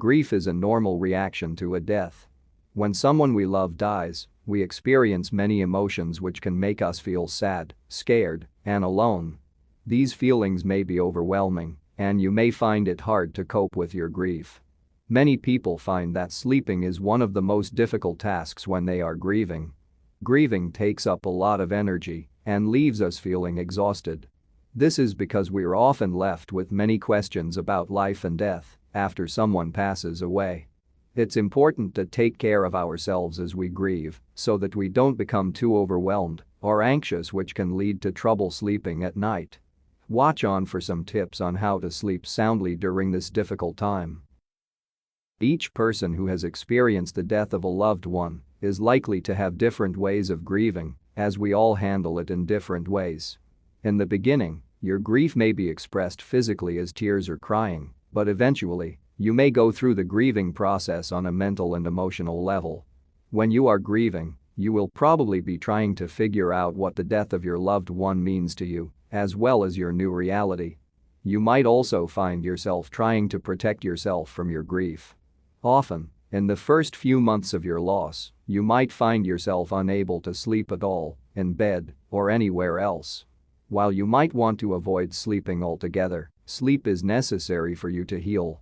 Grief is a normal reaction to a death. When someone we love dies, we experience many emotions which can make us feel sad, scared, and alone. These feelings may be overwhelming, and you may find it hard to cope with your grief. Many people find that sleeping is one of the most difficult tasks when they are grieving. Grieving takes up a lot of energy and leaves us feeling exhausted. This is because we are often left with many questions about life and death after someone passes away. It's important to take care of ourselves as we grieve so that we don't become too overwhelmed or anxious, which can lead to trouble sleeping at night. Watch on for some tips on how to sleep soundly during this difficult time. Each person who has experienced the death of a loved one is likely to have different ways of grieving, as we all handle it in different ways. In the beginning, your grief may be expressed physically as tears or crying, but eventually, you may go through the grieving process on a mental and emotional level. When you are grieving, you will probably be trying to figure out what the death of your loved one means to you, as well as your new reality. You might also find yourself trying to protect yourself from your grief. Often, in the first few months of your loss, you might find yourself unable to sleep at all, in bed, or anywhere else. While you might want to avoid sleeping altogether, sleep is necessary for you to heal.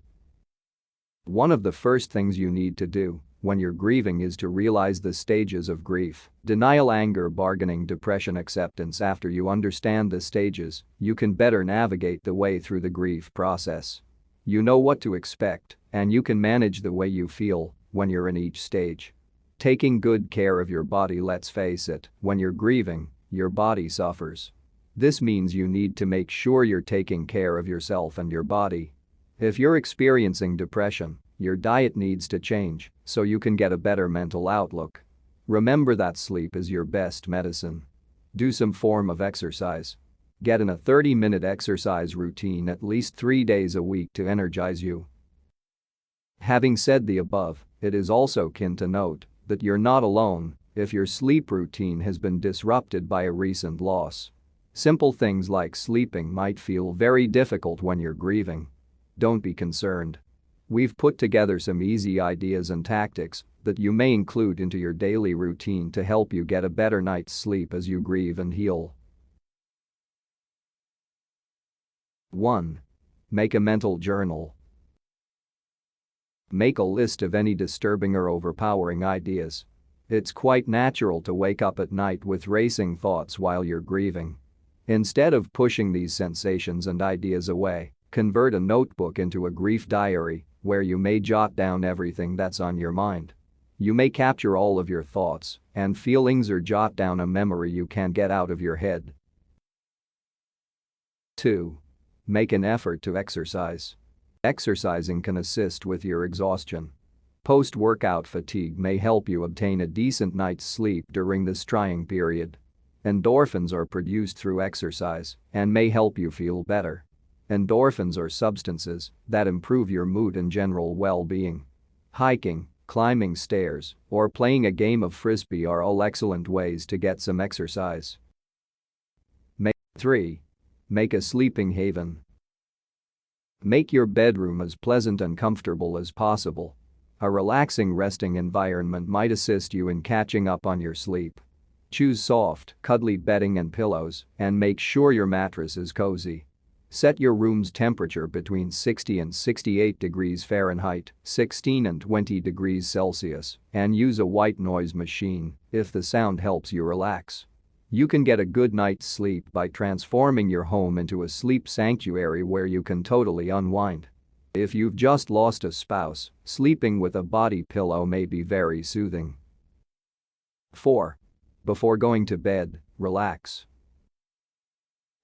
One of the first things you need to do when you're grieving is to realize the stages of grief: denial, anger, bargaining, depression, acceptance. After you understand the stages, you can better navigate the way through the grief process. You know what to expect, and you can manage the way you feel when you're in each stage. Taking good care of your body. Let's face it, when you're grieving, your body suffers. This means you need to make sure you're taking care of yourself and your body. If you're experiencing depression, your diet needs to change so you can get a better mental outlook. Remember that sleep is your best medicine. Do some form of exercise. Get in a 30-minute exercise routine at least 3 days a week to energize you. Having said the above, it is also key to note that you're not alone if your sleep routine has been disrupted by a recent loss. Simple things like sleeping might feel very difficult when you're grieving. Don't be concerned. We've put together some easy ideas and tactics that you may include into your daily routine to help you get a better night's sleep as you grieve and heal. 1. Make a mental journal. Make a list of any disturbing or overpowering ideas. It's quite natural to wake up at night with racing thoughts while you're grieving. Instead of pushing these sensations and ideas away, convert a notebook into a grief diary where you may jot down everything that's on your mind. You may capture all of your thoughts and feelings or jot down a memory you can't get out of your head. 2. Make an effort to exercise. Exercising can assist with your exhaustion. Post-workout fatigue may help you obtain a decent night's sleep during this trying period. Endorphins are produced through exercise and may help you feel better. Endorphins are substances that improve your mood and general well-being. Hiking, climbing stairs, or playing a game of frisbee are all excellent ways to get some exercise. 3. Make a sleeping haven. Make your bedroom as pleasant and comfortable as possible. A relaxing resting environment might assist you in catching up on your sleep. Choose soft, cuddly bedding and pillows, and make sure your mattress is cozy. Set your room's temperature between 60 and 68 degrees Fahrenheit, 16 and 20 degrees Celsius, and use a white noise machine if the sound helps you relax. You can get a good night's sleep by transforming your home into a sleep sanctuary where you can totally unwind. If you've just lost a spouse, sleeping with a body pillow may be very soothing. 4. Before going to bed, relax.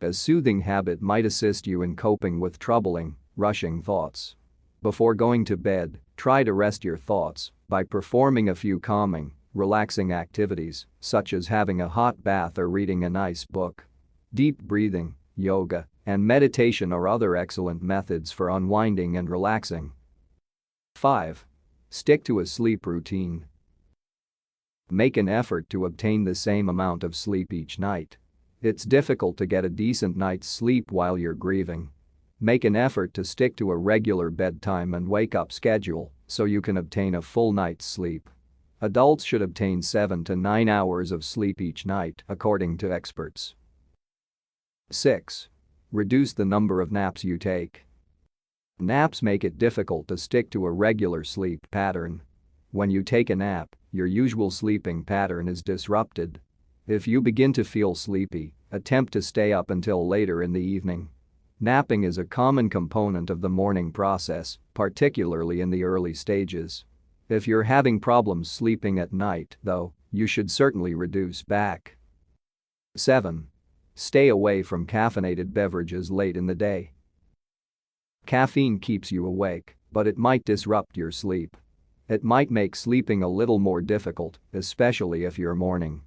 A soothing habit might assist you in coping with troubling, rushing thoughts. Before going to bed, try to rest your thoughts by performing a few calming, relaxing activities, such as having a hot bath or reading a nice book. Deep breathing, yoga, and meditation are other excellent methods for unwinding and relaxing. 5. Stick to a sleep routine. Make an effort to obtain the same amount of sleep each night. It's difficult to get a decent night's sleep while you're grieving. Make an effort to stick to a regular bedtime and wake-up schedule so you can obtain a full night's sleep. Adults should obtain 7 to 9 hours of sleep each night, according to experts. 6. Reduce the number of naps you take. Naps make it difficult to stick to a regular sleep pattern. When you take a nap, your usual sleeping pattern is disrupted. If you begin to feel sleepy, attempt to stay up until later in the evening. Napping is a common component of the morning process, particularly in the early stages. If you're having problems sleeping at night, though, you should certainly reduce back. 7. Stay away from caffeinated beverages late in the day. Caffeine keeps you awake, but it might disrupt your sleep. It might make sleeping a little more difficult, especially if you're morning.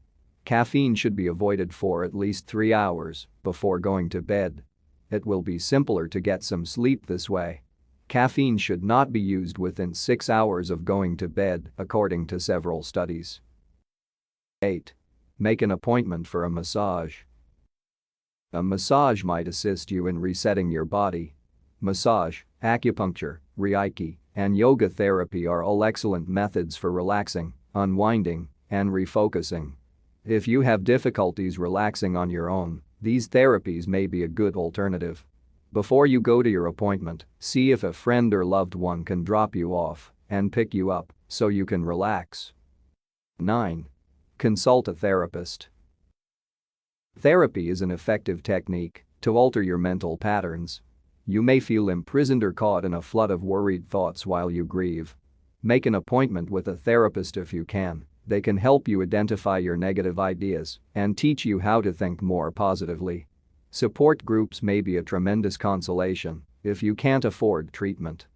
Caffeine should be avoided for at least 3 hours before going to bed. It will be simpler to get some sleep this way. Caffeine should not be used within 6 hours of going to bed, according to several studies. 8. Make an appointment for a massage. A massage might assist you in resetting your body. Massage, acupuncture, Reiki, and yoga therapy are all excellent methods for relaxing, unwinding, and refocusing. If you have difficulties relaxing on your own, these therapies may be a good alternative. Before you go to your appointment, see if a friend or loved one can drop you off and pick you up so you can relax. 9. Consult a therapist. Therapy is an effective technique to alter your mental patterns. You may feel imprisoned or caught in a flood of worried thoughts while you grieve. Make an appointment with a therapist if you can. They can help you identify your negative ideas and teach you how to think more positively. Support groups may be a tremendous consolation if you can't afford treatment.